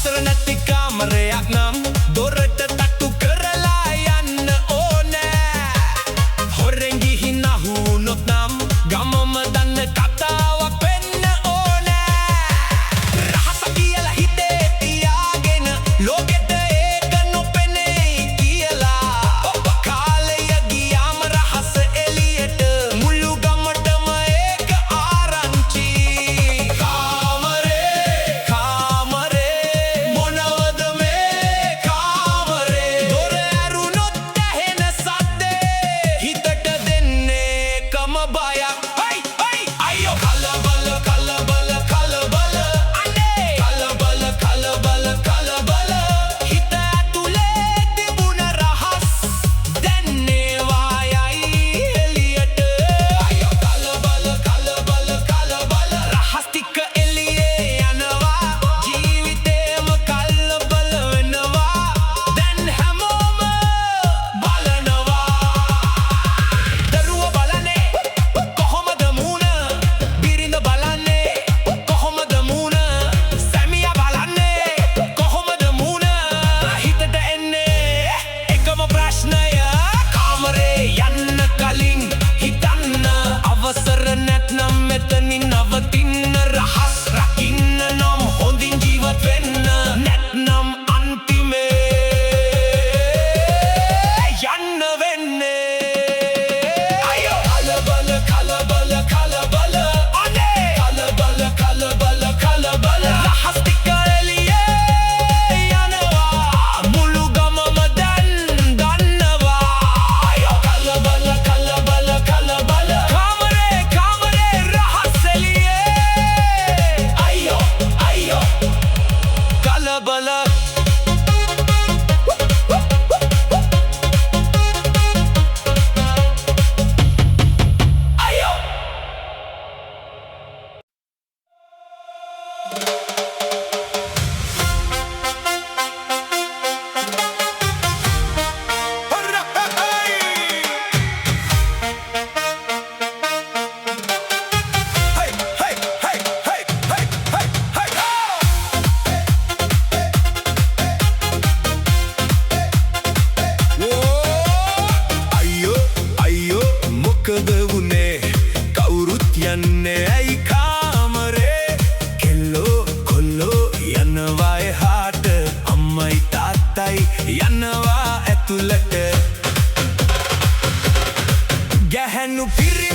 අවසර නැති කාමරයක් නම් දොරට තට්ටු කරලා යන්න ඕනෑ. හොරෙන් ගිහින් අහුනොත් නම් ගමම දන්න කතාවක් වෙන්න ඕනෑ. රහස කියලා හිතේ තියාගෙන ලෝකෙට ඒක නොපෙනෙයි කියලා. කාලය ගියාම රහස එළියට මුළු ගමටම ඒක ආරංචි. මොනවද මේ කාමරේ? දොර ඇරුණොත් ඇහෙන සද්දේ හිතට දෙන්නේ කම බයක්. අයියෝ කලබල කලබල කලබල අනේ කලබල කලබල කලබල හිත ඇතුලේ තිබුණ රහස් දැන් ඒවා යයි එළියට. අයියෝ කලබල කලබල කලබල රහස් ටික එළියේ යනවා ජීවිතේම කලබල වෙනවා දැන් හැමෝම බලනවා. දරුව බලන්නේ කොහොමද මූණ? බිරිඳ බලන්නේ කොහොමද මූණ? සැමියා බලන්නේ කොහොමද මූණ? හිතට එන්නේ එකම ප්‍රශ්නය. කාමරේ යන්න කලින් හිතන්න අවසර නැත්නම් මෙතනින් නවතින්න. රහස් රකින්න නම් හොඳින් ජීවත් වෙන්න නැත්නම් අන්තිමේ යන්න වෙන්නේ. අයියෝ කලබල කලබල කලබල අනේ කලබල කලබල කලබල රහස් ටික එළියේ යනවා මුළු ගමම දැන් දන්නවා. අයියෝ කලබල කලබල කලබල කාමරේ රහස් එළියේ. අයියෝ කලබල. අයියෝ මොකද වුනේ? කවුරුත් යන්නේ ඇයි කාමරේ? කෙල්ලෝ කොල්ලෝ යනවා එහාට අම්මයි තාත්තයි යනවා ඇතුළට. ගැහැණු පිරි